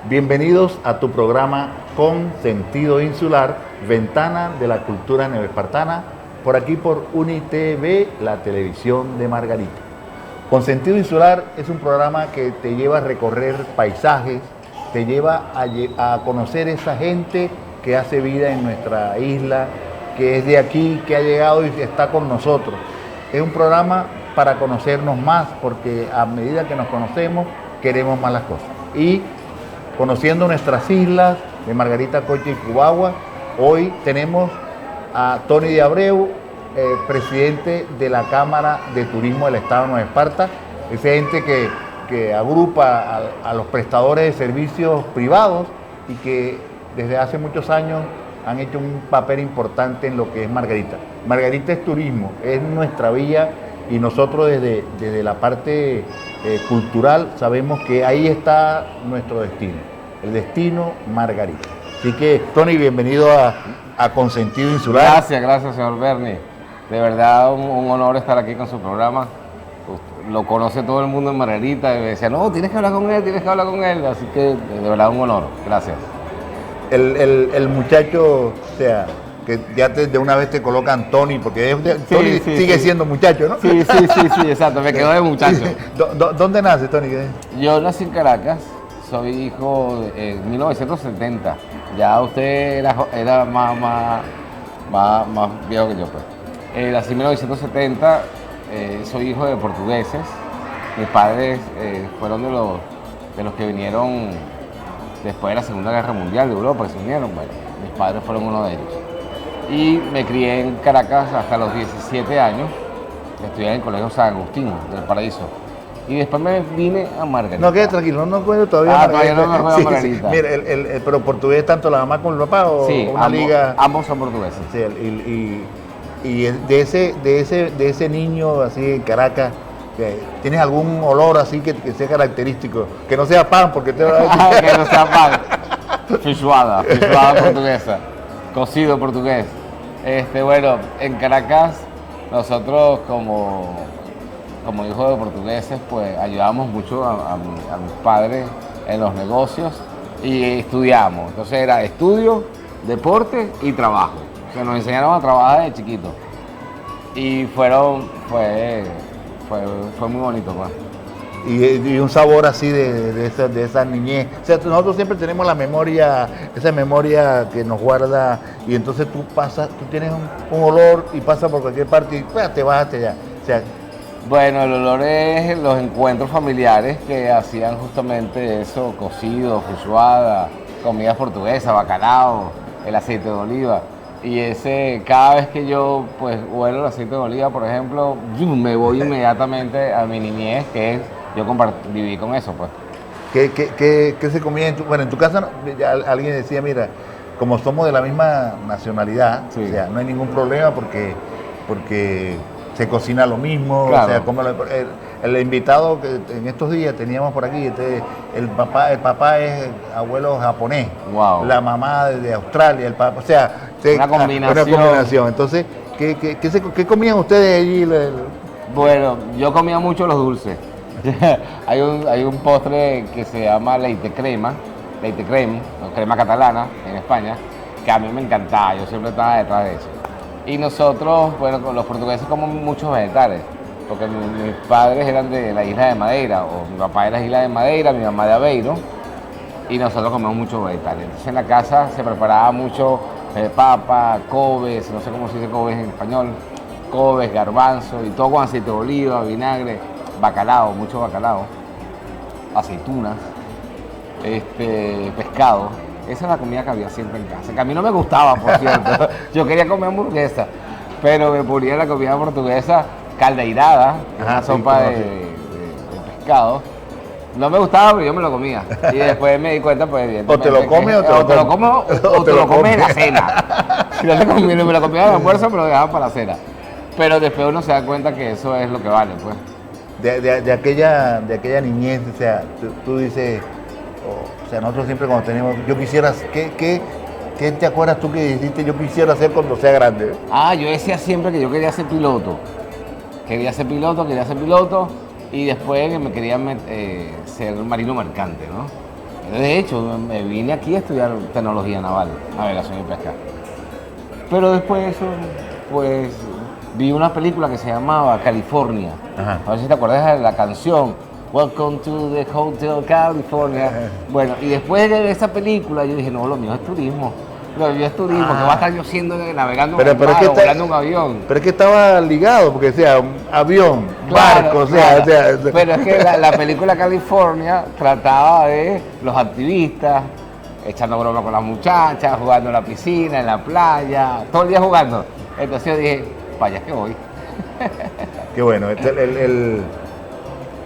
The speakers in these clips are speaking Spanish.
Bienvenidos a tu programa Con Sentido Insular, Ventana de la Cultura Neoespartana, por aquí por UniTV, la televisión de Margarita. Con Sentido Insular es un programa que te lleva a recorrer paisajes, te lleva a conocer esa gente que hace vida en nuestra isla, que es de aquí, que ha llegado y está con nosotros. Es un programa para conocernos más, porque a medida que nos conocemos, queremos más las cosas. Y conociendo nuestras islas de Margarita, Coche y Cubagua, hoy tenemos a Tony de Abreu, presidente de la Cámara de Turismo del Estado de Nueva Esparta, esa gente que agrupa a los prestadores de servicios privados y que desde hace muchos años han hecho un papel importante en lo que es Margarita. Margarita es turismo, es nuestra villa, y nosotros desde la parte cultural sabemos que ahí está nuestro destino, el destino Margarita. Así que, Tony, bienvenido a Consentido Insular. Gracias, señor Bernie. De verdad, un honor estar aquí con su programa. Lo conoce todo el mundo en Margarita y me decía, no, tienes que hablar con él. Así que, de verdad, un honor. Gracias. El muchacho, o sea, que ya de una vez te colocan Tony, porque Tony sigue siendo muchacho, ¿no? Sí, exacto, me quedo de muchacho. ¿Dónde nace, Tony? Yo nací en Caracas, soy hijo en 1970. Ya usted era más viejo que yo, pues. Nací en 1970, soy hijo de portugueses. Mis padres fueron de los que vinieron después de la Segunda Guerra Mundial de Europa, que se unieron. Bueno, mis padres fueron uno de ellos. Y me crié en Caracas hasta los 17 años, estudié en el Colegio San Agustín del Paraíso. Y después me vine a Margarita. No, quede tranquilo, no cuento todavía. Todavía no me acuerdo de Margarita. Sí. Mira, pero portugués tanto la mamá como el papá, o sí, una liga. Ambos son portugueses. Sí, y de ese niño así en Caracas, ¿tienes algún olor así que sea característico? Que no sea pan, porque te va a decir. Que no sea pan. Feijoada portuguesa. Cocido portugués. Bueno, en Caracas nosotros como hijos de portugueses pues ayudamos mucho a mis padres en los negocios y estudiamos. Entonces era estudio, deporte y trabajo. O sea, nos enseñaron a trabajar desde chiquitos y fue muy bonito, pues. Y un sabor así de esa niñez. O sea, nosotros siempre tenemos esa memoria que nos guarda, y entonces tú tienes un olor y pasas por cualquier parte y pues, te vas hasta allá. O sea, bueno, el olor es los encuentros familiares que hacían justamente eso, cocido, feijoada, comida portuguesa, bacalao, el aceite de oliva. Y cada vez que yo pues huelo el aceite de oliva, por ejemplo, me voy inmediatamente a mi niñez, que es yo viví con eso, pues. ¿Qué se comía en tu casa? Alguien decía, mira, como somos de la misma nacionalidad, sí. O sea, no hay ningún problema porque se cocina lo mismo, claro. O sea, como el invitado que en estos días teníamos por aquí, el papá es abuelo japonés, wow. La mamá de Australia, el papá, o sea, una combinación. Entonces, ¿qué comían ustedes allí? Bueno, yo comía mucho los dulces. hay un postre que se llama leite creme, o crema catalana en España, que a mí me encantaba, yo siempre estaba detrás de eso. Y nosotros, bueno, los portugueses comemos muchos vegetales, porque mis padres eran de la isla de Madeira, o mi papá era de la isla de Madeira, mi mamá de Aveiro, y nosotros comemos muchos vegetales. Entonces en la casa se preparaba mucho papa, cobes, no sé cómo se dice cobes en español, cobes, garbanzo, y todo con aceite de oliva, vinagre, bacalao, mucho bacalao, aceitunas, pescado. Esa es la comida que había siempre en casa, que a mí no me gustaba, por cierto. Yo quería comer hamburguesa, pero me ponía la comida portuguesa caldeirada, una sopa de pescado. No me gustaba, pero yo me lo comía. Y después me di cuenta, pues, evidentemente. O te lo comes o te lo comes en la cena. Si no me lo comía en el almuerzo, pero lo dejaban para la cena. Pero después uno se da cuenta que eso es lo que vale, pues. De aquella niñez, o sea, tú dices, o sea, nosotros siempre cuando tenemos, yo quisiera, ¿qué te acuerdas tú que dijiste yo quisiera hacer cuando sea grande? Yo decía siempre que yo quería ser piloto. Quería ser piloto, y después me quería ser marino mercante, ¿no? De hecho, me vine aquí a estudiar tecnología naval, navegación y pesca. Pero después de eso, pues vi una película que se llamaba California. Ajá. A ver si te acuerdas de la canción Welcome to the Hotel California. Ajá. Bueno, y después de ver esa película, yo dije, no, lo mío es turismo. Lo mío es turismo, que va a estar yo haciendo navegando en el mar, es que o volando un avión. Pero es que estaba ligado, porque decía avión, Claro, barco, o claro. sea, Pero es que la película California trataba de los activistas, echando broma con las muchachas, jugando en la piscina, en la playa, todo el día jugando. Entonces yo dije, vaya que voy. qué bueno.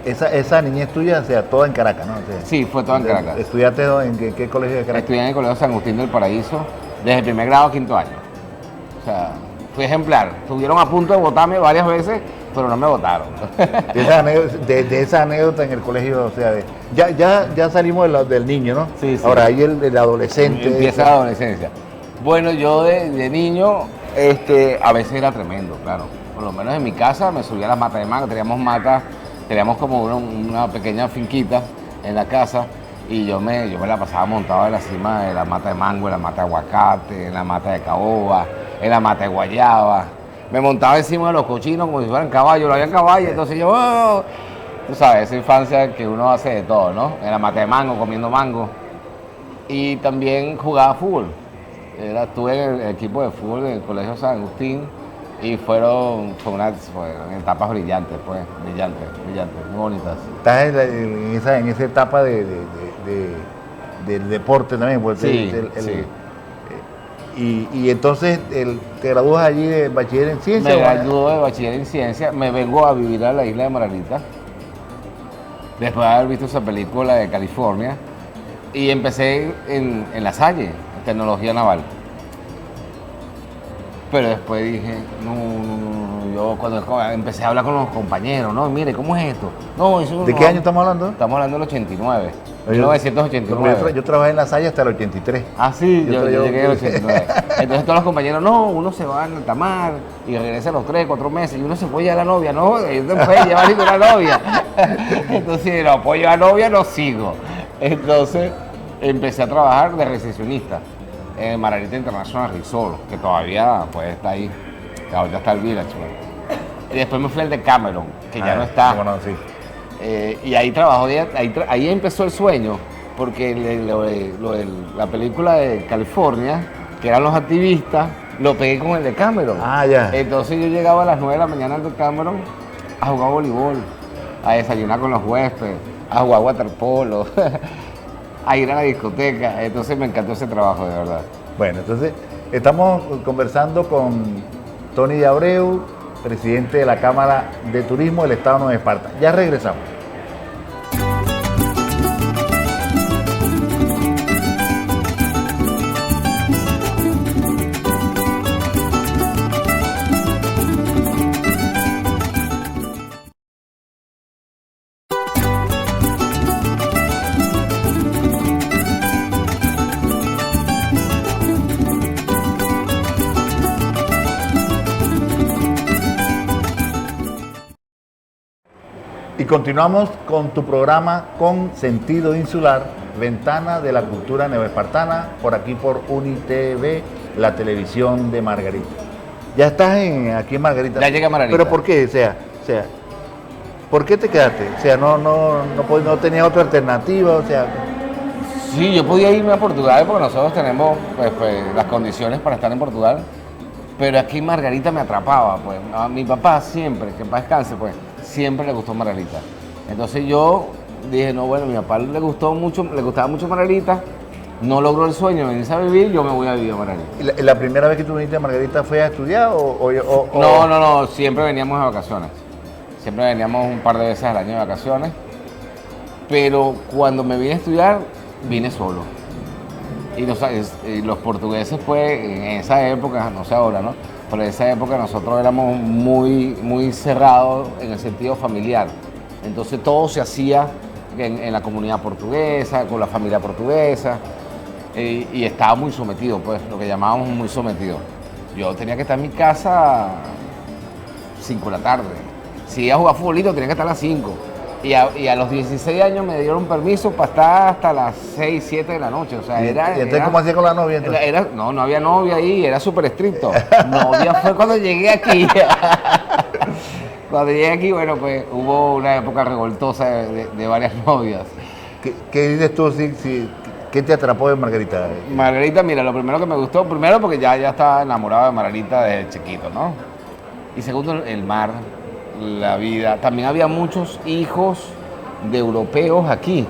Esa niñez tuya, o sea, toda en Caracas, ¿no? O sea, Sí, fue todo en Caracas. ¿Estudiaste en qué colegio de Caracas? Estudié en el Colegio San Agustín del Paraíso desde el primer grado a quinto año. O sea, fui ejemplar. Estuvieron a punto de votarme varias veces, pero no me votaron. De esa anécdota en el colegio, o sea, ya salimos del niño, ¿no? Sí, sí. Ahora ahí el adolescente. Empieza la adolescencia. Bueno, yo de niño, a veces era tremendo, claro. Por lo menos en mi casa me subía a las matas de mango, teníamos como una pequeña finquita en la casa y yo me la pasaba montado en la cima de la mata de mango, en la mata de aguacate, en la mata de caoba, en la mata de guayaba. Me montaba encima de los cochinos como si fueran caballos, no había caballos, entonces yo, ¡oh! Tú sabes, esa infancia que uno hace de todo, ¿no? En la mata de mango, comiendo mango. Y también jugaba fútbol. Estuve en el equipo de fútbol del Colegio San Agustín y fueron etapas brillantes, pues, brillantes, muy bonitas. Estás en esa etapa del deporte también. Pues, Sí, sí. Y entonces te gradúas allí de bachiller en ciencia. Me gradué de bachiller en ciencia, me vengo a vivir a la isla de Margarita, después de haber visto esa película de California, y empecé en La Salle, en tecnología naval. Pero después dije, no, yo cuando empecé a hablar con los compañeros, no, mire, ¿cómo es esto? No, eso ¿De no, qué año estamos hablando? Estamos hablando del 89, Yo 1989. yo trabajé en La Salle hasta el 83. Ah, sí, yo llegué en el 89. yo- Entonces todos los compañeros, no, uno se va al tamar y regresa a los 3, 4 meses y uno se puede llevar a la novia, no, yo no puedo llevar ninguna novia. Entonces, no, puedo llevar novia, no sigo. Entonces empecé a trabajar de recepcionista en Margarita International Resort, que todavía pues está ahí, que ahorita está el Village. Pues. Y después me fui al de Cameron, que ya no está. Bueno, sí. Y ahí trabajó, ahí empezó el sueño, porque la película de California, que eran los activistas, lo pegué con el de Cameron. Ah, ya. Entonces yo llegaba a las 9 de la mañana al de Cameron a jugar voleibol, a desayunar con los huéspedes, a jugar waterpolo, a ir a la discoteca. Entonces me encantó ese trabajo, de verdad. Bueno, entonces estamos conversando con Tony de Abreu, presidente de la Cámara de Turismo del Estado Nueva Esparta. Ya regresamos. Y continuamos con tu programa Con Sentido Insular, Ventana de la Cultura Neoespartana, por aquí por UniTV, la televisión de Margarita. Ya estás aquí en Margarita. Ya llegué a Margarita. ¿Pero por qué? O sea, ¿por qué te quedaste? O sea, no tenías otra alternativa, o sea... Sí, yo podía irme a Portugal porque nosotros tenemos pues, las condiciones para estar en Portugal, pero aquí Margarita me atrapaba, pues. A mi papá siempre, que en paz descanse, pues, siempre le gustó Margarita. Entonces yo dije, no, bueno, a mi papá le gustaba mucho Margarita, no logró el sueño de venirse a vivir, yo me voy a vivir a Margarita. ¿Y la primera vez que tú viniste a Margarita fue a estudiar o No, siempre veníamos de vacaciones. Siempre veníamos un par de veces al año de vacaciones, pero cuando me vine a estudiar, vine solo. Y los portugueses, pues, en esa época, no sé ahora, ¿no? Pero en esa época nosotros éramos muy cerrados en el sentido familiar. Entonces todo se hacía en la comunidad portuguesa, con la familia portuguesa, y estaba muy sometido, pues, lo que llamábamos muy sometido. Yo tenía que estar en mi casa a 5 de la tarde. Si iba a jugar futbolito, tenía que estar a las 5. Y a los 16 años me dieron permiso para estar hasta las 6, 7 de la noche. O sea, ¿Y entonces cómo hacía con la novia entonces? No había novia ahí, era súper estricto. Novia fue cuando llegué aquí. Cuando llegué aquí, bueno, pues hubo una época revoltosa de varias novias. ¿Qué dices tú? ¿Qué te atrapó de Margarita? Margarita, mira, lo primero que me gustó, primero porque ya estaba enamorado de Margarita desde chiquito, ¿no? Y segundo, el mar, la vida. También había muchos hijos de europeos aquí.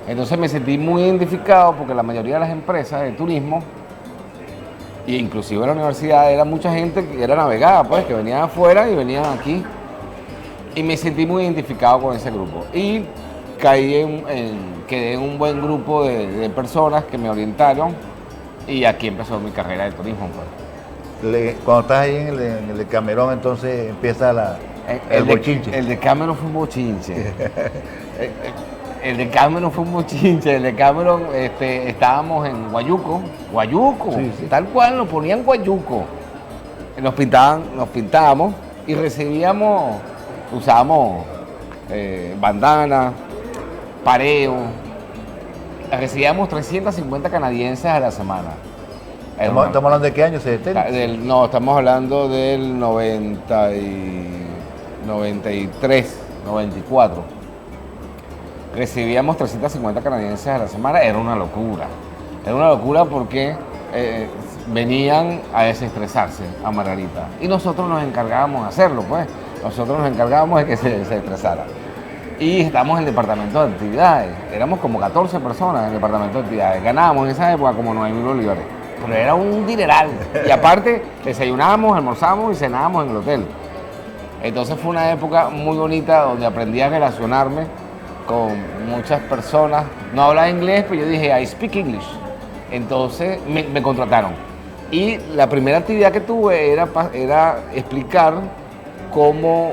Entonces me sentí muy identificado porque la mayoría de las empresas de turismo, e inclusive en la universidad, era mucha gente que era navegada, pues, que venían afuera y venían aquí. Y me sentí muy identificado con ese grupo. Y quedé en un buen grupo de personas que me orientaron y aquí empezó mi carrera de turismo, pues. Cuando estás ahí en el Camerón, entonces empieza el bochinche. El de Cameron fue un bochinche. El de Cameron fue un bochinche. El de Cameron, estábamos en Guayuco, Sí. tal cual, nos ponían Guayuco. Nos pintábamos y usábamos bandana, pareo. Recibíamos 350 canadienses a la semana. ¿Estamos hablando de qué año? ¿70? No, estamos hablando del 93, 94. Recibíamos 350 canadienses a la semana, era una locura. Era una locura porque venían a desestresarse a Margarita. Y nosotros nos encargábamos de hacerlo, pues. Nosotros nos encargábamos de que se estresara. Y estamos en el departamento de actividades. Éramos como 14 personas en el departamento de actividades. Ganábamos en esa época como 9.000 bolívares. Pero era un dineral. Y aparte, desayunábamos, almorzábamos y cenábamos en el hotel. Entonces fue una época muy bonita donde aprendí a relacionarme con muchas personas. No hablaba inglés, pero yo dije, I speak English. Entonces me contrataron. Y la primera actividad que tuve era explicar cómo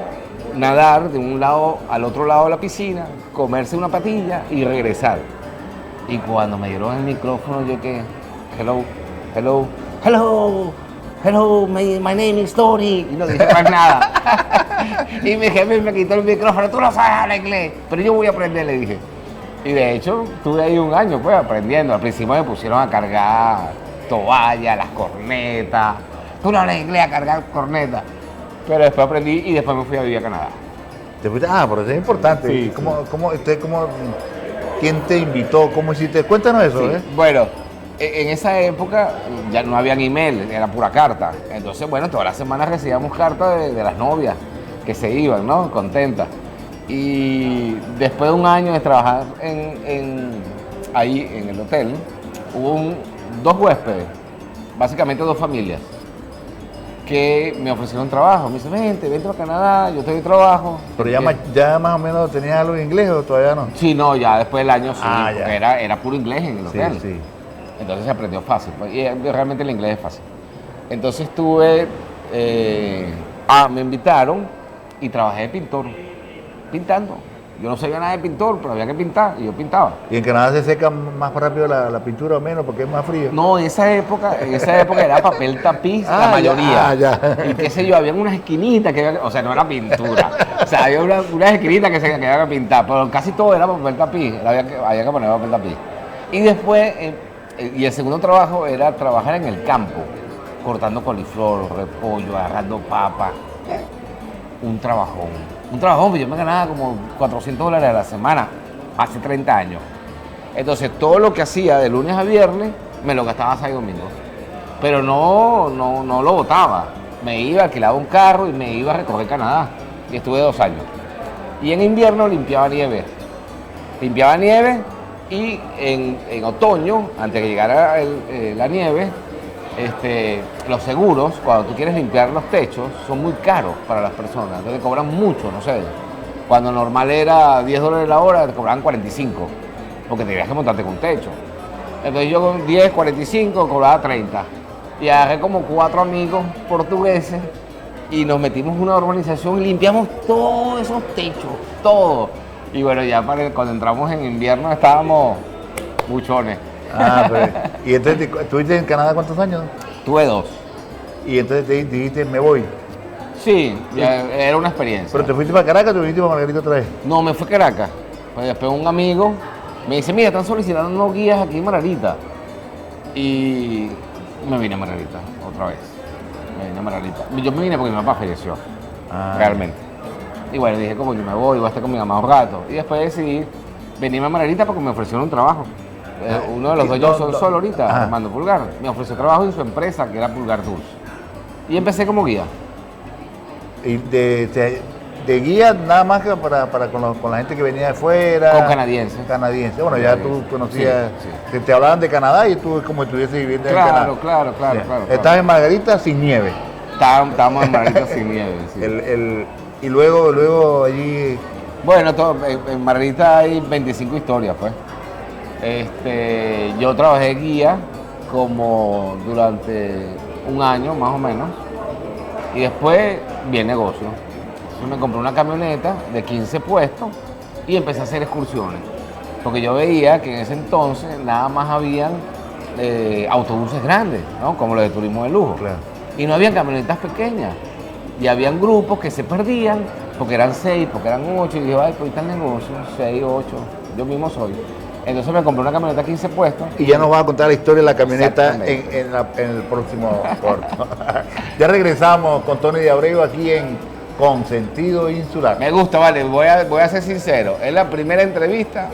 nadar de un lado al otro lado de la piscina, comerse una patilla y regresar. Y cuando me dieron el micrófono, yo que, hello, my name is Tony. Y no dije más nada. Y mi jefe me quitó el micrófono, tú no sabes hablar inglés, pero yo voy a aprender, le dije. Y de hecho, estuve ahí un año pues aprendiendo. Al principio me pusieron a cargar toallas, las cornetas. Tú no hablas inglés, a cargar cornetas. Pero después aprendí y después me fui a vivir a Canadá. Pero eso es importante. Sí, ¿Quién te invitó? ¿Cómo hiciste? Cuéntanos eso, sí. Bueno, en esa época ya no había email, era pura carta. Entonces, bueno, todas las semanas recibíamos cartas de las novias que se iban, ¿no? Contentas. Y después de un año de trabajar ahí en el hotel, hubo dos huéspedes, básicamente dos familias, que me ofrecieron trabajo. Me dice, vente a Canadá, yo te doy trabajo. ¿Pero ya más o menos tenías algo en inglés o todavía no? Sí, no, ya después del año sí, porque ya. era puro inglés en el hotel. Sí. Entonces se aprendió fácil, pues, y realmente el inglés es fácil. Entonces me invitaron y trabajé de pintor, pintando. Yo no sabía nada de pintor, pero había que pintar y yo pintaba. ¿Y en Canadá se seca más rápido la pintura o menos porque es más frío? No, en esa época era papel tapiz, la mayoría. Ya. Y qué sé yo, había unas esquinitas o sea, no era pintura. O sea, había unas esquinitas que se quedaban a pintar, pero casi todo era papel tapiz, había que poner papel tapiz. Y después, y el segundo trabajo era trabajar en el campo, cortando coliflor, repollo, agarrando papa. Un trabajón, yo me ganaba como $400 a la semana, hace 30 años. Entonces, todo lo que hacía de lunes a viernes, me lo gastaba sábado y domingo. Pero no lo botaba. Me iba, alquilaba un carro y me iba a recorrer Canadá. Y estuve 2 años. Y en invierno limpiaba nieve. Y en otoño, antes de que llegara la nieve, los seguros, cuando tú quieres limpiar los techos, son muy caros para las personas. Entonces cobran mucho, no sé. Cuando normal era $10 la hora, te cobraban 45, porque tenías que montarte con un techo. Entonces yo con 10, 45, cobraba 30. Y agarré como 4 amigos portugueses y nos metimos en una urbanización y limpiamos todos esos techos, todo. Y bueno, ya cuando entramos en invierno estábamos buchones. ¿Y entonces estuviste en Canadá cuántos años? Tuve 2. Y entonces te dijiste, me voy. Sí, era una experiencia. ¿Pero te fuiste para Caracas o te fuiste para Margarita otra vez? No, me fui a Caracas. Pues después un amigo me dice, mira, están solicitando unos guías aquí en Margarita. Y me vine a Margarita otra vez. Me vine a Margarita. Yo me vine porque mi papá falleció, realmente. Y bueno, dije, como yo me voy a estar con mi mamá un rato. Y después decidí venirme a Margarita porque me ofrecieron un trabajo. Uno de los dueños solo ahorita, Armando Pulgar, me ofreció trabajo en su empresa, que era Pulgar Tours. Y empecé como guía. Y de guía nada más que para con la gente que venía de fuera. Con canadienses. Canadienses. Bueno, ya tú conocías, Sí. te hablaban de Canadá y tú como estuvieses viviendo en Canadá. Claro. Estás en Margarita sin nieve. Estábamos en Margarita sin nieve, sí. Y luego allí... Bueno, en Margarita hay 25 historias, pues. Yo trabajé guía como durante un año, más o menos. Y después vi el negocio. Entonces me compré una camioneta de 15 puestos y empecé a hacer excursiones. Porque yo veía que en ese entonces nada más habían autobuses grandes, ¿no? Como los de turismo de lujo. Claro. Y no habían camionetas pequeñas. Y habían grupos que se perdían porque eran 6, porque eran 8. Y dije, ay, pues ahí está el negocio, 6, 8. Yo mismo soy. Entonces me compré una camioneta 15 puestos. Y ya nos vas a contar la historia de la camioneta en el próximo corto. Ya regresamos con Tony de Abreu aquí en Consentido Insular. Me gusta, vale, voy a ser sincero. Es la primera entrevista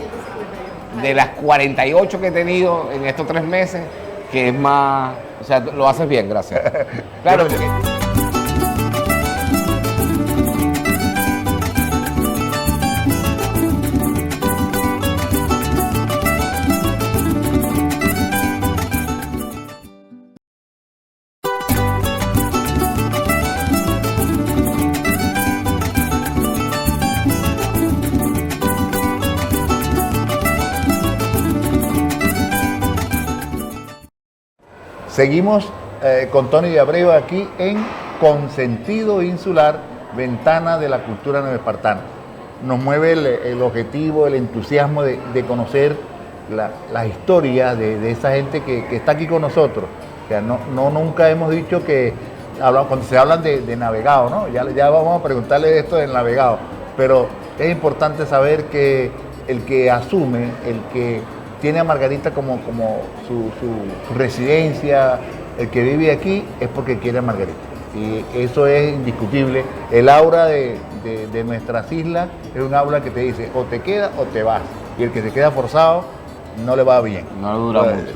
de las 48 que he tenido en estos 3 meses que es más... O sea, lo haces bien, gracias. Claro. Seguimos con Tony de Abreu aquí en Consentido Insular, ventana de la cultura neoespartana. Nos mueve el objetivo, el entusiasmo de conocer la historia de esa gente que está aquí con nosotros. O sea, nunca hemos dicho que, cuando se hablan de navegado, ¿no? Ya vamos a preguntarle esto del navegado, pero es importante saber que el que asume, el que tiene a Margarita como su residencia, el que vive aquí es porque quiere a Margarita. Y eso es indiscutible. El aura de nuestras islas es un aura que te dice o te quedas o te vas. Y el que se queda forzado no le va bien. No le dura mucho.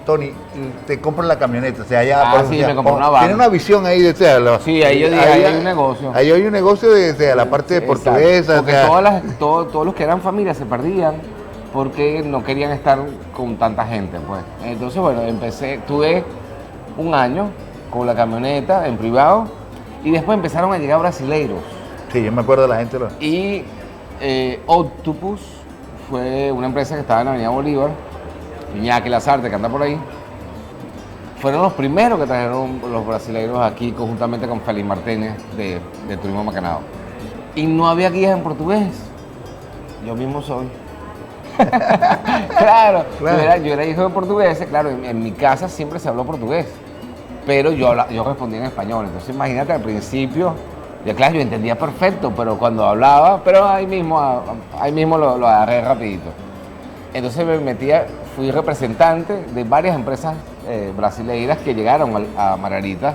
Tony, te compran la camioneta, o sea, allá sí, me compré una van. Tiene una visión ahí de sí, ahí yo dije, ahí hay un negocio. Ahí hay un negocio de la parte portuguesa. Porque todos los que eran familias se perdían porque no querían estar con tanta gente, pues. Entonces, bueno, tuve un año con la camioneta en privado y después empezaron a llegar brasileiros. Sí, yo me acuerdo de la gente. Y Octopus fue una empresa que estaba en la Avenida Bolívar, Iñaki Lazarte, que anda por ahí. Fueron los primeros que trajeron los brasileños aquí conjuntamente con Félix Martínez de Turismo Macanao. Y no había guías en portugués. Yo mismo soy. Claro. Yo era hijo de portugueses, claro, en mi casa siempre se habló portugués. Pero yo respondía en español. Entonces imagínate al principio, ya claro, yo entendía perfecto, pero cuando hablaba, pero ahí mismo lo agarré rapidito. Entonces fui representante de varias empresas brasileiras que llegaron a Margarita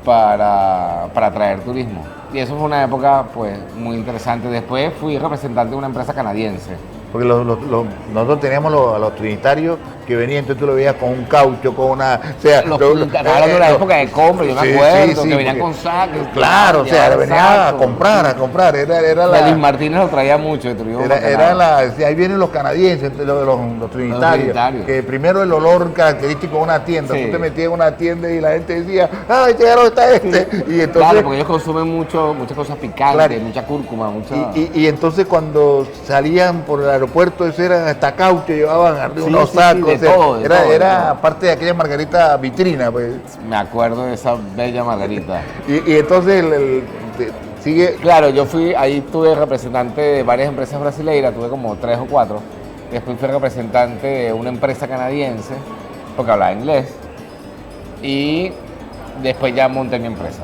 para traer turismo. Y eso fue una época pues muy interesante. Después fui representante de una empresa canadiense. Porque nosotros teníamos a los trinitarios que venían, entonces tú lo veías con un caucho, con una... O sea, hablando de la época de compra, yo me acuerdo, que venían con sacos. Claro, o sea, venían a comprar. Era Félix Martínez lo traía mucho de turismo. Ahí vienen los canadienses, los trinitarios. Que primero el olor característico de una tienda. Sí. Tú te metías en una tienda y la gente decía, ¡ay, qué caro está este! Y entonces, claro, porque ellos consumen muchas cosas picantes, claro, mucha cúrcuma, Y entonces cuando salían por el aeropuerto, eso era hasta caucho, llevaban arriba unos sacos. De todo, era parte de aquella Margarita vitrina, pues. Me acuerdo de esa bella Margarita. Y entonces sigue. Claro, ahí tuve representante de varias empresas brasileiras, tuve como 3 o 4. Después fui representante de una empresa canadiense, porque hablaba inglés. Y después ya monté mi empresa,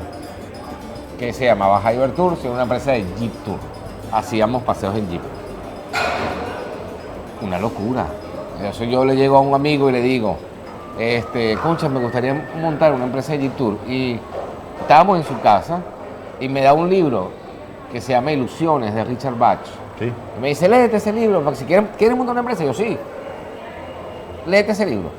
que se llamaba Hyber Tours, una empresa de Jeep Tour. Hacíamos paseos en Jeep. Una locura. Eso yo le llego a un amigo y le digo, concha, me gustaría montar una empresa de Jeep Tour. Y estábamos en su casa y me da un libro que se llama Ilusiones, de Richard Bach. Sí. Y me dice, léete ese libro, para que si quieres montar una empresa. Y yo, sí, léete ese libro.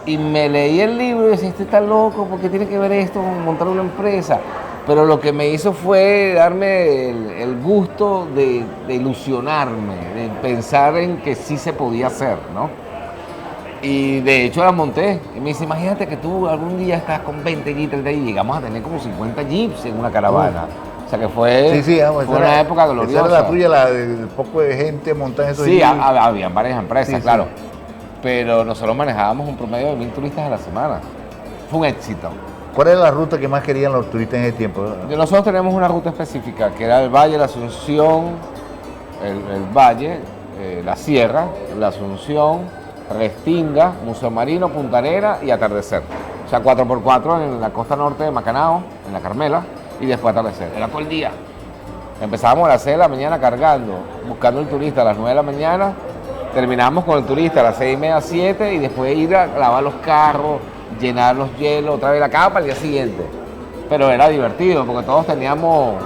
Y me leí el libro y decía, este está loco, ¿por qué tiene que ver esto con montar una empresa? Pero lo que me hizo fue darme el gusto de ilusionarme, de pensar en que sí se podía hacer, ¿no? Y de hecho la monté. Y me dice, imagínate que tú algún día estás con 20 jeeps, 30 y llegamos a tener como 50 jeeps en una caravana. O sea que fue, fue una época gloriosa. Esa era la tuya, el poco de gente montada en esos jeeps. Sí, jeeps. había varias empresas, sí, claro. Sí. Pero nosotros manejábamos un promedio de 1000 turistas a la semana. Fue un éxito. ¿Cuál era la ruta que más querían los turistas en ese tiempo? Nosotros tenemos una ruta específica, que era el Valle, la Asunción, el Valle, la Sierra, la Asunción, Restinga, Museo Marino, Punta Arena y Atardecer. O sea, 4x4 en la costa norte de Macanao, en la Carmela, y después Atardecer. Era todo el día. Empezábamos a las 6 de la mañana cargando, buscando el turista a las 9 de la mañana. Terminamos con el turista a las 6:30, 7 y después ir a lavar los carros, llenar los hielos, otra vez la cama para el día siguiente. Pero era divertido porque todos teníamos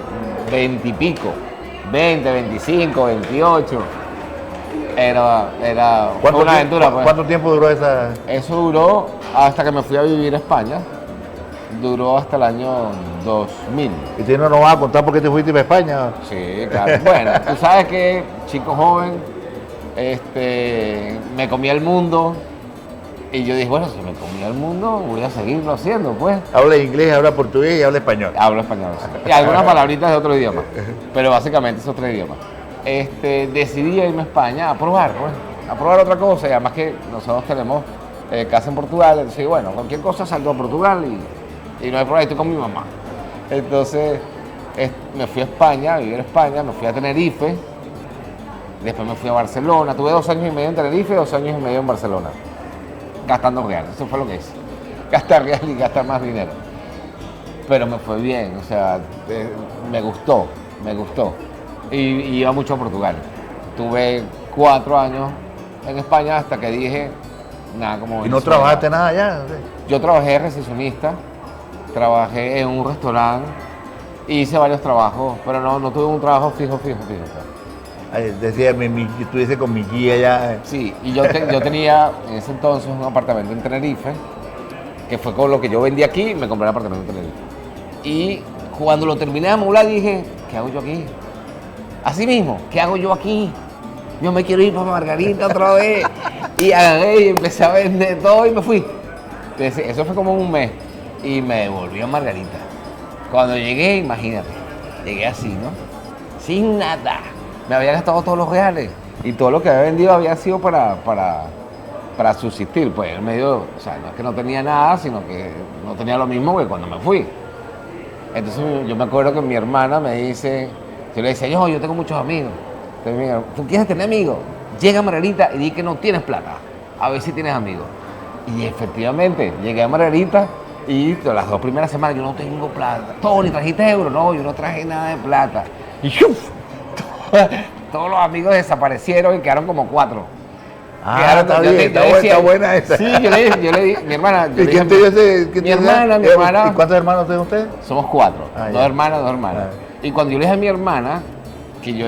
20 y pico, 20, 25, 28. Era una aventura. Pues. ¿Cuánto tiempo duró esa? Eso duró hasta que me fui a vivir a España. Duró hasta el año 2000. ¿Y tú no nos vas a contar por qué te fuiste para España? Sí, claro. Bueno, tú sabes que chico joven, me comía el mundo y yo dije, bueno, si me comía el mundo, voy a seguirlo haciendo, pues. Habla inglés, habla portugués y habla español. Hablo español, sí. Y algunas palabritas de otro idioma, pero básicamente es otro idioma. Decidí irme a España a probar, pues, a probar otra cosa, y además que nosotros tenemos casa en Portugal, entonces, bueno, cualquier cosa salgo a Portugal y no hay problema, estoy con mi mamá. Entonces, me fui a España, a vivir en España, me fui a Tenerife. Después me fui a Barcelona, tuve 2 años y medio en Tenerife y 2 años y medio en Barcelona, gastando real, eso fue lo que hice, gastar real y gastar más dinero. Pero me fue bien, o sea, me gustó, y iba mucho a Portugal. Tuve 4 años en España hasta que dije, nada como... ¿Y no trabajaste nada allá? Yo trabajé de recepcionista, trabajé en un restaurante, hice varios trabajos, pero no tuve un trabajo fijo. Decía, estuviese con mi guía allá. Sí, y yo tenía en ese entonces un apartamento en Tenerife, que fue con lo que yo vendí aquí y me compré el apartamento en Tenerife. Y cuando lo terminé de amoblar dije, ¿qué hago yo aquí? Así mismo, ¿qué hago yo aquí? Yo me quiero ir para Margarita otra vez. Y agarré y empecé a vender todo y me fui. Entonces, eso fue como un mes y me devolví a Margarita. Cuando llegué, imagínate, llegué así, ¿no? Sin nada. Me había gastado todos los reales y todo lo que había vendido había sido para subsistir, pues en medio, o sea, no es que no tenía nada, sino que no tenía lo mismo que cuando me fui. Entonces yo me acuerdo que mi hermana me dice, yo le decía, yo tengo muchos amigos. Entonces, ¿tú quieres tener amigos? Llega a Margarita y di que no tienes plata, a ver si tienes amigos. Y efectivamente, llegué a Margarita y las 2 primeras semanas yo no tengo plata. Tony, ¿trajiste euros? No, yo no traje nada de plata. Y ¡uf! Todos los amigos desaparecieron y quedaron como 4. Está bien, está buena esa. Sí, yo le dije, mi hermana. ¿Y quién te dio ese? Mi hermana. ¿Y cuántos hermanos tienen ustedes? Somos 4, 2 hermanas, 2 hermanas. Y cuando yo le dije a mi hermana que yo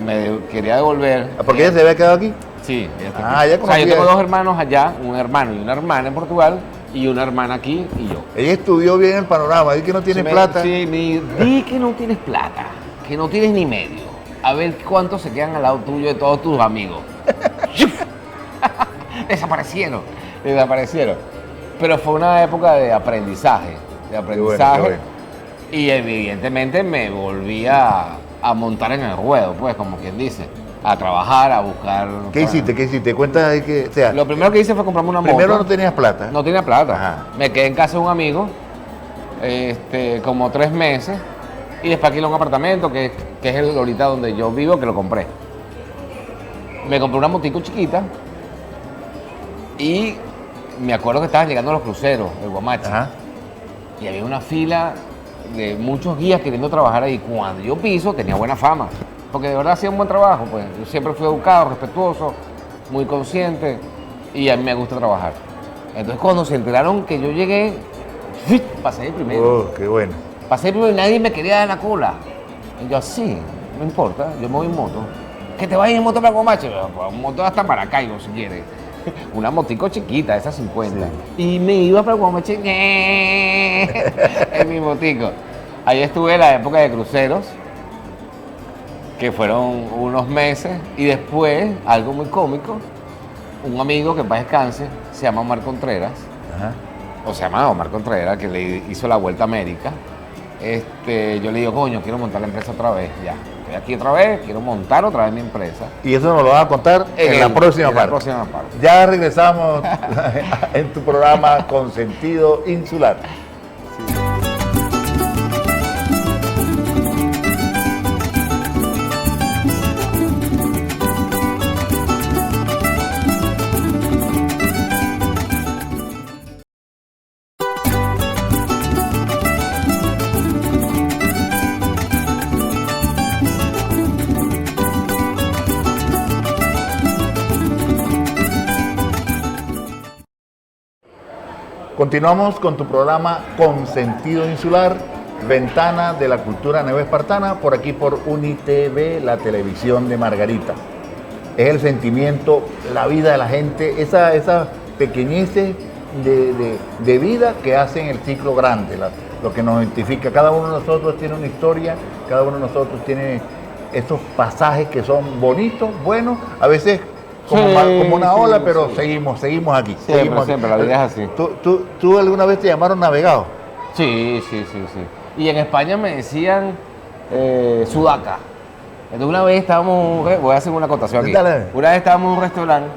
me quería devolver. ¿Por qué ella se había quedado aquí? Sí, ella está aquí. Ya conocía. O sea, yo tengo 2 hermanos allá, un hermano y una hermana en Portugal, y una hermana aquí y yo. Ella estudió bien el panorama, di que no tiene plata. Sí, di que no tienes plata, que no tienes ni medio. A ver cuántos se quedan al lado tuyo de todos tus amigos. Desaparecieron. Pero fue una época de aprendizaje. Qué bueno. Y evidentemente me volví a montar en el ruedo, pues, como quien dice. A trabajar, a buscar... ¿Qué hiciste? Cuenta ahí que... O sea, lo primero que hice fue comprarme una moto. Primero no tenías plata. No tenía plata. Ajá. Me quedé en casa de un amigo, como 3 meses. Y después alquilé un apartamento, que es el ahorita donde yo vivo, que lo compré. Me compré una motico chiquita y me acuerdo que estaban llegando los cruceros, el Guamachi. Ajá. y había una fila de muchos guías queriendo trabajar ahí. Cuando yo piso, tenía buena fama, porque de verdad hacía un buen trabajo, pues. Yo siempre fui educado, respetuoso, muy consciente, y a mí me gusta trabajar. Entonces cuando se enteraron que yo llegué, ¡fit! Pasé de primero. Oh, qué bueno. Pasé de primero y nadie me quería dar la cola. Y yo así, no importa, yo me voy en moto. ¿Que te vayas en moto para Guamache? Un moto hasta Maracaibo si quieres. Una motico chiquita, esa 50. Sí. Y me iba para Guamache en mi motico. Ahí estuve en la época de cruceros, que fueron unos meses. Y después, algo muy cómico, un amigo que en paz descanse, se llama Omar Contreras. Ajá. O se llama Omar Contreras, que le hizo la Vuelta a América. Yo le digo, coño, quiero montar la empresa otra vez, ya. Estoy aquí otra vez, quiero montar otra vez mi empresa. Y eso nos lo vas a contar en la próxima parte. Ya regresamos en tu programa Con Sentido Insular. Sí. Continuamos con tu programa Con Sentido Insular, ventana de la cultura neoespartana, por aquí por UniTV, la televisión de Margarita. Es el sentimiento, la vida de la gente, esa pequeñeces de vida que hacen el ciclo grande, lo que nos identifica. Cada uno de nosotros tiene una historia, cada uno de nosotros tiene esos pasajes que son bonitos, buenos, a veces como una ola, pero seguimos aquí. Siempre, la vida es así. ¿Tú alguna vez te llamaron navegado? Sí. Y en España me decían sudaca. Entonces una vez estábamos, voy a hacer una acotación aquí. Dale. Una vez estábamos en un restaurante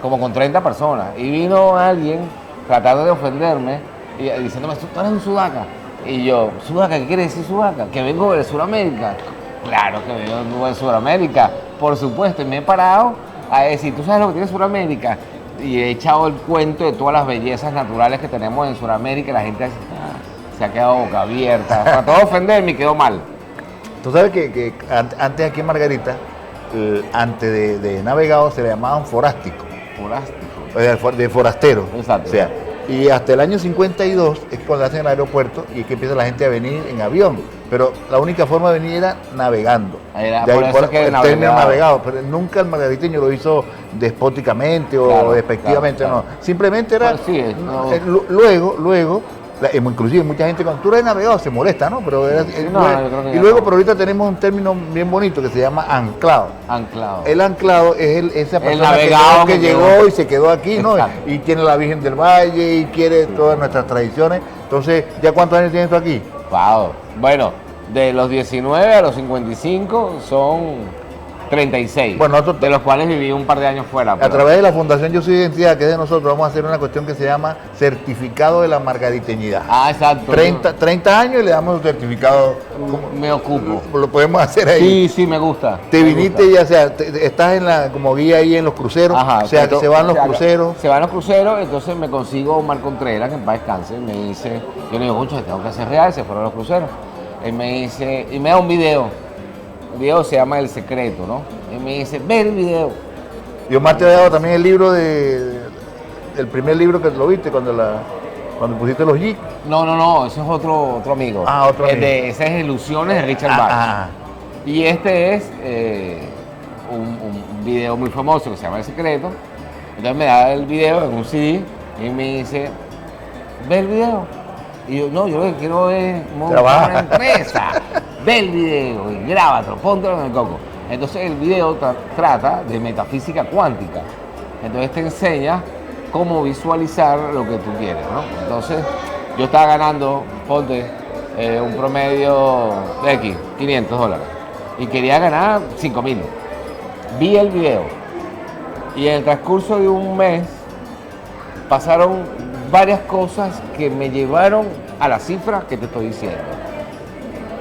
como con 30 personas y vino alguien tratando de ofenderme y diciéndome, tú eres un sudaca. Y yo, ¿sudaca? ¿Qué quiere decir sudaca? Que vengo de Sudamérica. Claro que vengo de Sudamérica, por supuesto, y me he parado a decir, ¿tú sabes lo que tiene Sudamérica? Y he echado el cuento de todas las bellezas naturales que tenemos en Sudamérica y la gente se ha quedado boca abierta. Trató de ofenderme y quedó mal. Tú sabes que antes aquí en Margarita, antes de navegado se le llamaban forástico. De forastero. Exacto. O sea, y hasta el año 52 es cuando hacen el aeropuerto y es que empieza la gente a venir en avión. Pero la única forma de venir era navegando. Era de por ahí, eso que el término navegado. Pero nunca el margariteño lo hizo despóticamente o despectivamente, claro. No. Simplemente era. Bueno, sí, luego, inclusive mucha gente cuando tú eres navegado se molesta, ¿no? Pero pero ahorita tenemos un término bien bonito que se llama anclado. El anclado es esa persona que llegó y se quedó aquí, ¿no? Y tiene la Virgen del Valle y quiere todas nuestras tradiciones. Entonces, ¿ya cuántos años tienes tú aquí? Wow. Bueno, de los 19 a los 55 son 36, bueno, de los cuales viví un par de años fuera. A través de la Fundación Yo Soy Identidad, que es de nosotros, vamos a hacer una cuestión que se llama certificado de la margariteñidad. Ah, exacto. 30 años y le damos un certificado. Me ocupo. Lo podemos hacer ahí. Sí, me gusta. Te viniste, ya sea, estás como guía ahí en los cruceros. Ajá, o sea, que se van los cruceros. Se van los cruceros, entonces me consigo Omar Contreras, que en paz descanse, me dice, yo le digo, mucho, tengo que hacer real, se fueron los cruceros. Él me dice, y me da un video. El video se llama El Secreto, ¿no? Y me dice, ve el video. Y Omar te ha dado también el libro el primer libro que lo viste cuando pusiste los G. No, ese es otro amigo. Ah, otro amigo. Ese es Ilusiones de Richard Bach. Y este es un video muy famoso que se llama El Secreto. Entonces me da el video en un CD y me dice, ve el video. Y yo, no, yo lo que quiero es montar una empresa. Ve el video y grábatelo, póntelo en el coco. Entonces el video trata de metafísica cuántica. Entonces te enseña cómo visualizar lo que tú quieres, ¿no? Entonces yo estaba ganando, ponte, un promedio de X, $500. Y quería ganar 5.000. Vi el video. Y en el transcurso de un mes pasaron varias cosas que me llevaron a la cifra que te estoy diciendo.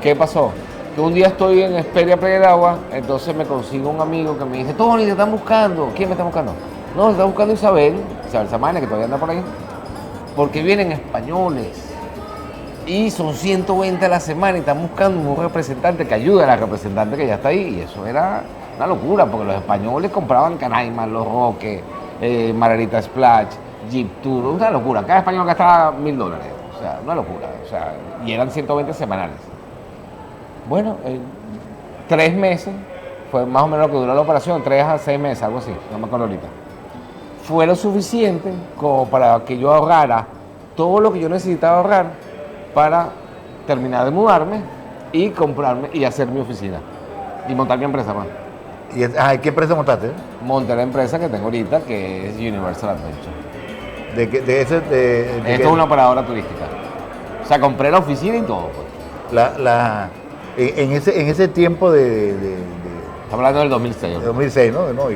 ¿Qué pasó? Que un día estoy en Esperia Playa del Agua, entonces me consigo un amigo que me dice, Tony, te están buscando. ¿Quién me está buscando? No, se está buscando Isabel Samana, que todavía anda por ahí, porque vienen españoles Y son 120 a la semana y están buscando un representante que ayude a la representante que ya está ahí. Y eso era una locura, porque los españoles compraban Canaima, Los Roques, Margarita Splash, Jeep Tour, una locura. Cada español gastaba $1000. O sea, una locura. O sea, y eran 120 semanales. Bueno, 3 meses, fue más o menos lo que duró la operación, 3 a 6 meses, algo así, no me acuerdo ahorita. Fue lo suficiente como para que yo ahorrara todo lo que yo necesitaba ahorrar para terminar de mudarme y comprarme y hacer mi oficina y montar mi empresa, man. ¿Y qué empresa montaste? Monté la empresa que tengo ahorita, que es Universal Adventure. Esto es una operadora turística. O sea, compré la oficina y todo, pues. En ese tiempo Estamos hablando del 2006. de 2006, ¿no?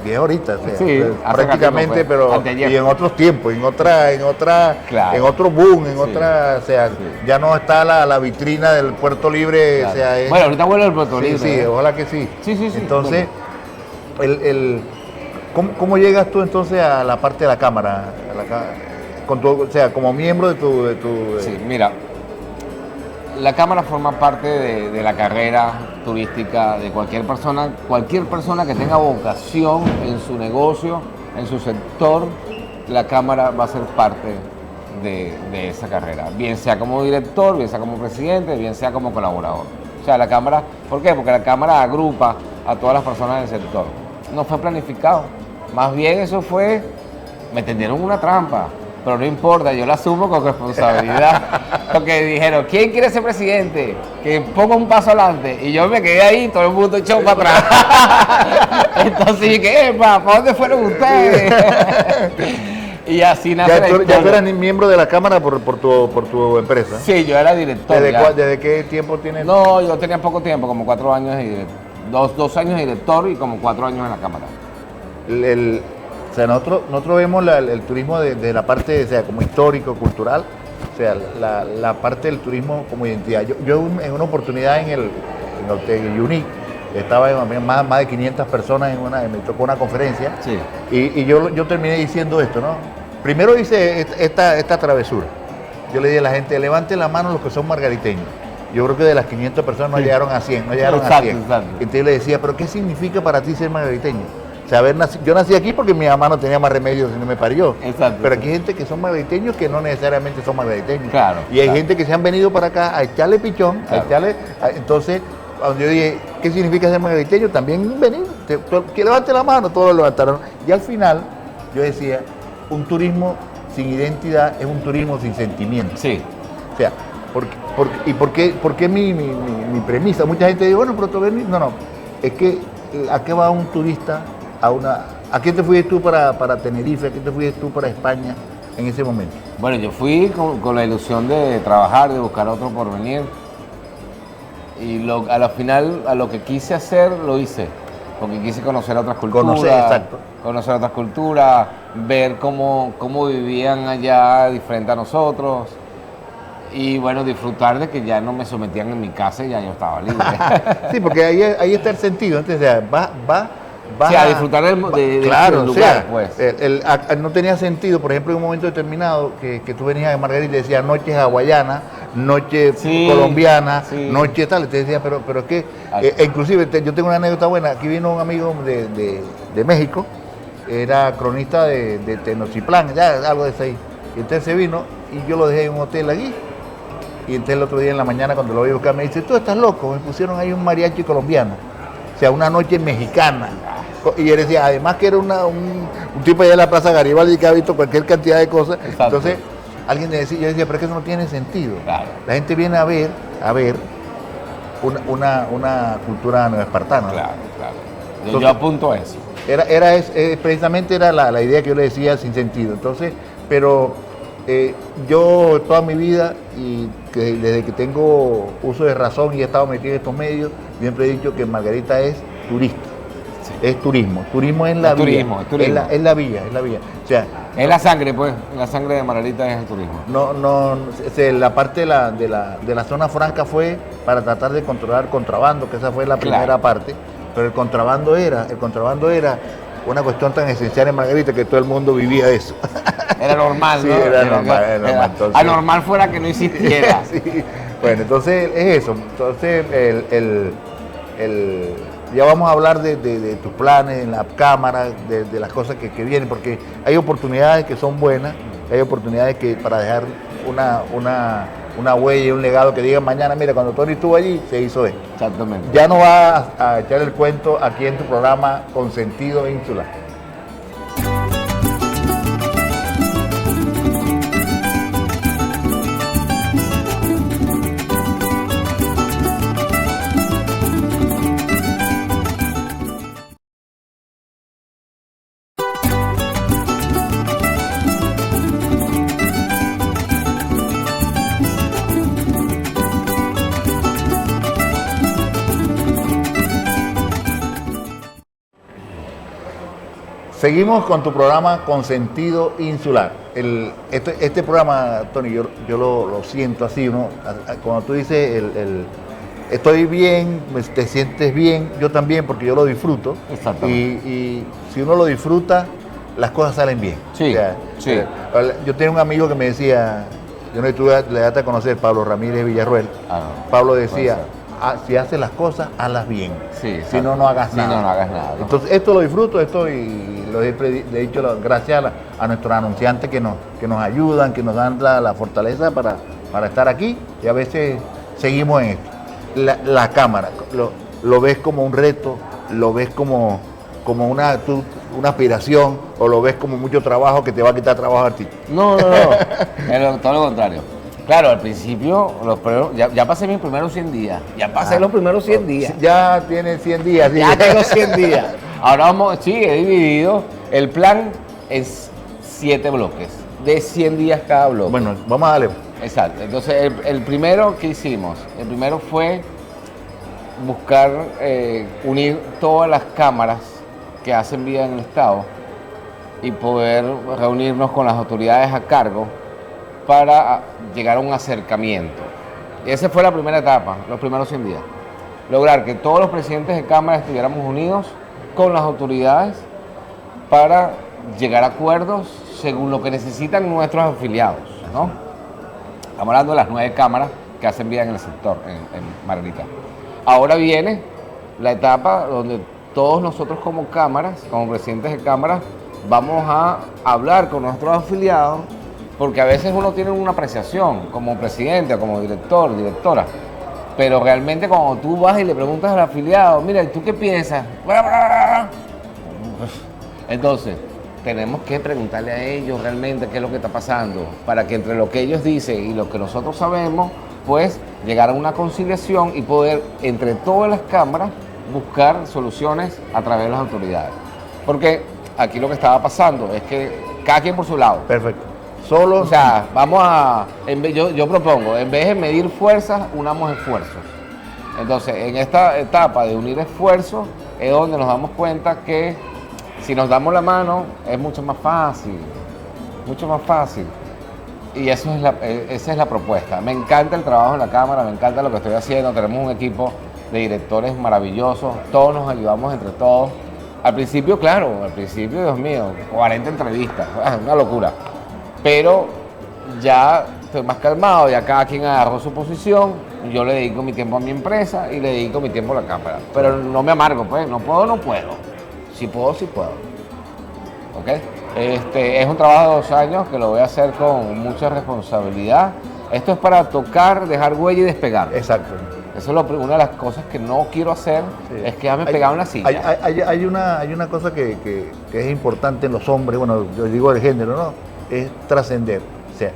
Y es ahorita, o sea, Sí, prácticamente, hace ratito, pero anteayer. y en otros tiempos, Claro. en otro boom, en Sí. otra, o sea, Sí. ya no está la vitrina del Puerto Libre, Claro. o sea, es, Bueno, ahorita vuelve el Puerto sí, Libre. sí, ojalá que sí. Sí. Entonces, ¿cómo llegas tú entonces a la parte de la cámara? O sea, como miembro de tu Sí, mira, la cámara forma parte de la carrera turística de cualquier persona que tenga vocación en su negocio, en su sector, la cámara va a ser parte de esa carrera, bien sea como director, bien sea como presidente, bien sea como colaborador. O sea, la cámara, ¿por qué? Porque la cámara agrupa a todas las personas del sector. No fue planificado, más bien eso fue, me tendieron una trampa. Pero no importa, yo la asumo con responsabilidad. Porque dijeron, ¿quién quiere ser presidente? Que ponga un paso adelante. Y yo me quedé ahí, todo el mundo echó para atrás. Entonces dije, ¿para dónde fueron ustedes? Y así nace la historia. Ya tú eras miembro de la cámara por tu empresa. Sí, yo era director. ¿Desde qué tiempo tienes? No, yo tenía poco tiempo, como 4 años, dos años de director y como 4 años en la cámara. O sea, nosotros vemos el turismo de la parte, o sea, como histórico, cultural, o sea, la parte del turismo como identidad. Yo en una oportunidad en el Hotel Unique, estaba más de 500 personas me tocó una conferencia, Sí. y yo terminé diciendo esto, ¿no? Primero hice esta travesura. Yo le dije a la gente, levante la mano los que son margariteños. Yo creo que de las 500 personas no llegaron a 100, no llegaron a 100. Exacto. Entonces yo le decía, ¿pero qué significa para ti ser margariteño? O sea, yo nací aquí porque mi mamá no tenía más remedio si no me parió. Exacto. Pero aquí hay gente que son margariteños que no necesariamente son margariteños. Claro, Y hay claro. gente que se han venido para acá a echarle pichón, Claro. entonces, cuando yo dije, ¿qué significa ser margariteño? También venir, que levante la mano, todos lo levantaron. Y al final, yo decía, un turismo sin identidad es un turismo sin sentimiento. Sí. O sea, ¿por qué mi premisa? Mucha gente dice, bueno, pero tú venís. No, es que ¿a qué va un turista? ¿A qué te fuiste tú para Tenerife? ¿A qué te fuiste tú para España en ese momento? Bueno, yo fui con la ilusión de trabajar, de buscar otro porvenir. Y a la final, a lo que quise hacer, lo hice. Porque quise conocer otras culturas. Exacto. Conocer otras culturas, ver cómo vivían allá diferente a nosotros. Y bueno, disfrutar de que ya no me sometían en mi casa y ya yo estaba libre. Sí, porque ahí está el sentido. Entonces, o sea, Sí, a disfrutar del claro, lugar, o sea, pues. no tenía sentido, por ejemplo, en un momento determinado que tú venías de Margarita y decías noche hawaiana, noche Sí, colombiana, sí. noche tal, y te decía, pero es que, inclusive yo tengo una anécdota buena, aquí vino un amigo de México, era cronista de Tenochtitlán, ya algo de eso ahí, y entonces se vino y yo lo dejé en un hotel allí, y entonces el otro día en la mañana cuando lo voy a buscar me dice, tú estás loco, me pusieron ahí un mariachi colombiano, o sea, una noche mexicana. Y él decía, además que era un tipo allá de la Plaza Garibaldi que ha visto cualquier cantidad de cosas. Exacto. Entonces, yo decía, pero es que eso no tiene sentido. Claro. La gente viene a ver una cultura neoespartana. ¿no? Claro. Entonces, Yo apunto a eso. Precisamente era la idea que yo le decía sin sentido. Entonces, pero yo toda mi vida y desde que tengo uso de razón y he estado metido en estos medios, siempre he dicho que Margarita es turista. Sí. Es turismo. Turismo es la Es vía. turismo, es turismo. Es la vía. O sea, Es la sangre, pues. La sangre de Margarita es el turismo. la parte de la zona franca fue para tratar de controlar contrabando, que esa fue la primera Claro. parte. Pero el contrabando era una cuestión tan esencial en Margarita que todo el mundo vivía eso. Era normal, Sí, ¿no? era normal, era normal. Entonces, anormal fuera que no existiera. sí. Bueno, entonces es eso. Entonces, ya vamos a hablar de tus planes en la cámara, de las cosas que vienen, porque hay oportunidades que son buenas, hay oportunidades que para dejar una huella, un legado que digan mañana, mira, cuando Tony estuvo allí, se hizo esto. Exactamente. Ya no vas a echar el cuento aquí en tu programa Consentido Insular. Seguimos con tu programa Consentido Insular. Este programa, Tony, yo lo siento así, ¿no? Cuando tú dices estoy bien, te sientes bien, yo también, porque yo lo disfruto. Exactamente. Y si uno lo disfruta, las cosas salen bien. Sí, O sea, sí. Yo tenía un amigo que me decía, yo no tuve la edad de conocer, Pablo Ramírez Villarruel. No. Pablo decía, si haces las cosas, hazlas bien. Sí, si no, no hagas nada. Si no, no hagas nada. ¿No? Entonces, esto lo disfruto, y lo he dicho gracias a nuestros anunciantes que nos ayudan, que nos dan la fortaleza para estar aquí, y a veces seguimos en esto. La cámara, lo ves como un reto, lo ves como una aspiración, o lo ves como mucho trabajo que te va a quitar trabajo a ti. No. Todo lo contrario. Claro, al principio, ya pasé mis primeros 100 días. Ya pasé los primeros 100 días. Ya tienes 100 días. ¿Sí? Ya tengo 100 días. Ahora he dividido. El plan es 7 bloques, de 100 días cada bloque. Bueno, vamos a darle. Exacto. Entonces, el primero que hicimos, el primero fue buscar unir todas las cámaras que hacen vida en el Estado y poder reunirnos con las autoridades a cargo para llegar a un acercamiento. Esa fue la primera etapa, los primeros 100 días. Lograr que todos los presidentes de cámara estuviéramos unidos con las autoridades para llegar a acuerdos según lo que necesitan nuestros afiliados, ¿no? Estamos hablando de las 9 cámaras que hacen vida en el sector, en Margarita. Ahora viene la etapa donde todos nosotros como cámaras, como presidentes de cámaras, vamos a hablar con nuestros afiliados, porque a veces uno tiene una apreciación como presidente, como director, directora, pero realmente cuando tú vas y le preguntas al afiliado, mira, ¿tú qué piensas? Entonces, tenemos que preguntarle a ellos realmente qué es lo que está pasando, para que entre lo que ellos dicen y lo que nosotros sabemos, pues llegar a una conciliación y poder, entre todas las cámaras, buscar soluciones a través de las autoridades. Porque aquí lo que estaba pasando es que cada quien por su lado. Perfecto. Solo. O sea, yo propongo, en vez de medir fuerzas, unamos esfuerzos. Entonces, en esta etapa de unir esfuerzos es donde nos damos cuenta que si nos damos la mano es mucho más fácil. Y esa es la propuesta. Me encanta el trabajo en la cámara, me encanta lo que estoy haciendo. Tenemos un equipo de directores maravillosos, todos nos ayudamos entre todos. Al principio, Dios mío, 40 entrevistas, una locura. Pero ya estoy más calmado, ya cada quien agarró su posición, yo le dedico mi tiempo a mi empresa y le dedico mi tiempo a la cámara. Pero no me amargo, pues, no puedo. Si puedo. ¿Ok? Es un trabajo de 2 años que lo voy a hacer con mucha responsabilidad. Esto es para tocar, dejar huella y despegar. Exacto. Eso es una de las cosas que no quiero hacer, sí. Es quedarme pegado en la silla. Hay una cosa que es importante en los hombres, bueno, yo digo el género, ¿no? Es trascender. O sea,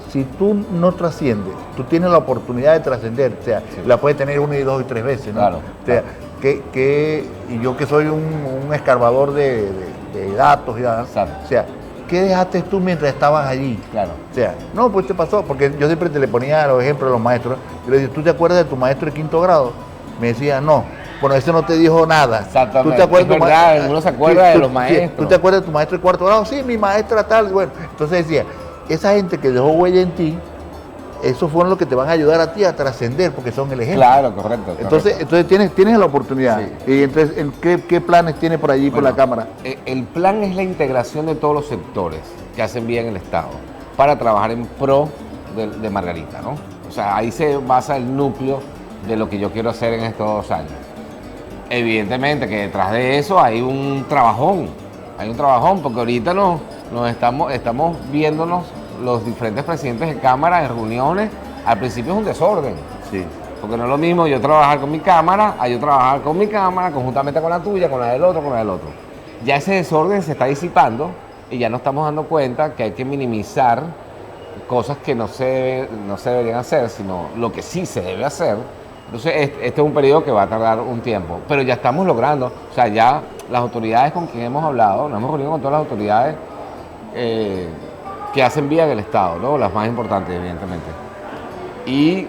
si tú no trasciendes, tú tienes la oportunidad de trascender, o sea, sí. La puedes tener 1 y 2 y 3 veces, ¿no? Claro. O sea, y yo que soy un escarbador de datos, ya, o sea, ¿qué dejaste tú mientras estabas allí? Claro. O sea, no, pues te pasó, porque yo siempre te le ponía los ejemplos a los maestros. Yo le decía, ¿tú te acuerdas de tu maestro de 5º grado? Me decía, no. Bueno, ese no te dijo nada. Exactamente. ¿Tú te acuerdas es verdad, uno se acuerda de los maestros. ¿Tú te acuerdas de tu maestro de 4º grado? Sí, mi maestra tal. Bueno, entonces decía, esa gente que dejó huella en ti, esos fueron los que te van a ayudar a ti a trascender, porque son el ejemplo. Claro, correcto. Entonces tienes la oportunidad. Sí. Y entonces, ¿qué planes tienes por allí, por la Cámara? El plan es la integración de todos los sectores que hacen bien el Estado para trabajar en pro de Margarita, ¿no? O sea, ahí se basa el núcleo de lo que yo quiero hacer en estos 2 años. Evidentemente que detrás de eso hay un trabajón, porque ahorita estamos viéndonos los diferentes presidentes de Cámara en reuniones. Al principio es un desorden. Sí. Porque no es lo mismo yo trabajar con mi cámara, a yo trabajar con mi cámara, conjuntamente con la tuya, con la del otro, con la del otro. Ya ese desorden se está disipando y ya nos estamos dando cuenta que hay que minimizar cosas que no se deberían hacer, sino lo que sí se debe hacer. Entonces, este es un periodo que va a tardar un tiempo, pero ya estamos logrando, o sea, ya las autoridades con quien hemos hablado, nos hemos reunido con todas las autoridades que hacen bien el Estado, ¿no? Las más importantes, evidentemente. Y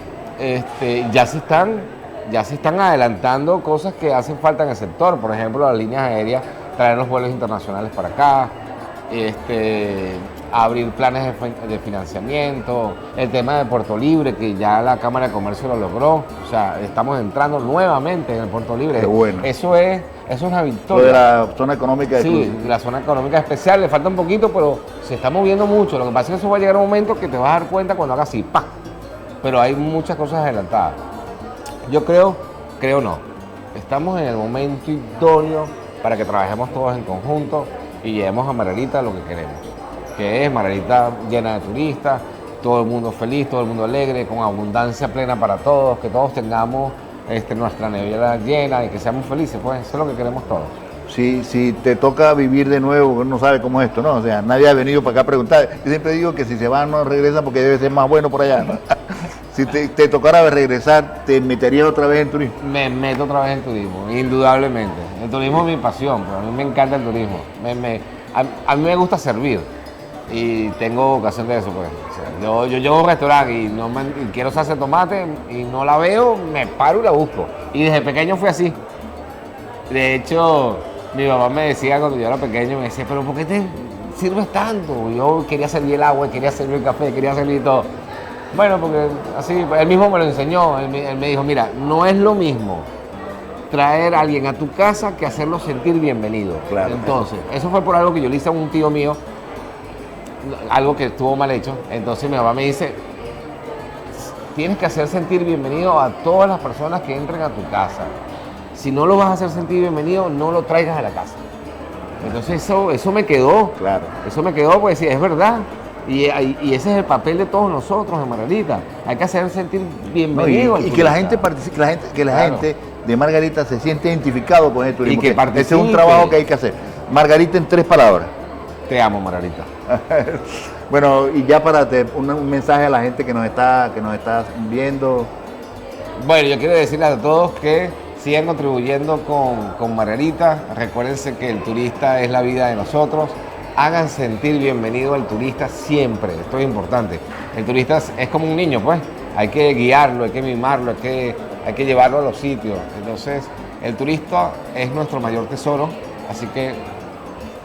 ya se están adelantando cosas que hacen falta en el sector, por ejemplo, las líneas aéreas, traer los vuelos internacionales para acá, abrir planes de financiamiento, el tema de Puerto Libre, que ya la Cámara de Comercio lo logró, o sea, estamos entrando nuevamente en el Puerto Libre. Qué bueno. Eso es una victoria. Lo de la zona económica Sí, la zona económica especial, le falta un poquito, pero se está moviendo mucho. Lo que pasa es que eso va a llegar un momento que te vas a dar cuenta cuando haga así, ¡pah! Pero hay muchas cosas adelantadas. Yo creo no, estamos en el momento idóneo para que trabajemos todos en conjunto y llevemos a Margarita lo que queremos, que es Margarita llena de turistas, todo el mundo feliz, todo el mundo alegre, con abundancia plena para todos, que todos tengamos nuestra nevera llena y que seamos felices, pues eso es lo que queremos todos. Si te toca vivir de nuevo, uno no sabe cómo es esto, ¿no? O sea, nadie ha venido para acá a preguntar. Yo siempre digo que si se van no regresan porque debe ser más bueno por allá, ¿no? Si te tocara regresar, ¿te meterías otra vez en turismo? Me meto otra vez en turismo, indudablemente. El turismo es mi pasión, pero a mí me encanta el turismo. A mí me gusta servir y tengo vocación de eso, pues. O sea, yo llego a un restaurante y quiero salsa de tomate y no la veo, me paro y la busco. Y desde pequeño fui así. De hecho, mi mamá me decía cuando yo era pequeño, me decía, pero ¿por qué te sirves tanto? Yo quería servir el agua, quería servir el café, quería servir todo. Bueno, porque así, él mismo me lo enseñó, él me dijo, mira, no es lo mismo traer a alguien a tu casa que hacerlo sentir bienvenido. Claro. Entonces, eso fue por algo que yo le hice a un tío mío, algo que estuvo mal hecho. Entonces mi mamá me dice, tienes que hacer sentir bienvenido a todas las personas que entren a tu casa. Si no lo vas a hacer sentir bienvenido, no lo traigas a la casa. Entonces eso me quedó. Claro. Eso me quedó, pues sí, es verdad. Y ese es el papel de todos nosotros en Margarita. Hay que hacer sentir bienvenido. No, y que la gente participe, que la gente de Margarita se siente identificado con el turismo. Y que participe. Ese es un trabajo que hay que hacer. Margarita en 3 palabras. Te amo, Margarita. Bueno, y ya para un mensaje a la gente que nos está viendo. Bueno, yo quiero decirles a todos que sigan contribuyendo con Margarita. Recuérdense que el turista es la vida de nosotros. Hagan sentir bienvenido al turista siempre. Esto es importante. El turista es como un niño, pues. Hay que guiarlo, hay que mimarlo, hay que llevarlo a los sitios. Entonces, el turista es nuestro mayor tesoro, así que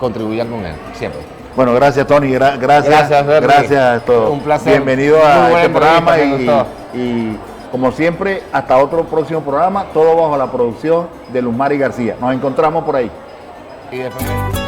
contribuyan con él, siempre. Bueno, gracias Tony, gracias a todos. Un placer. Bienvenido a este programa y como siempre, hasta otro próximo programa, todo bajo la producción de Luzmari García. Nos encontramos por ahí. Y después...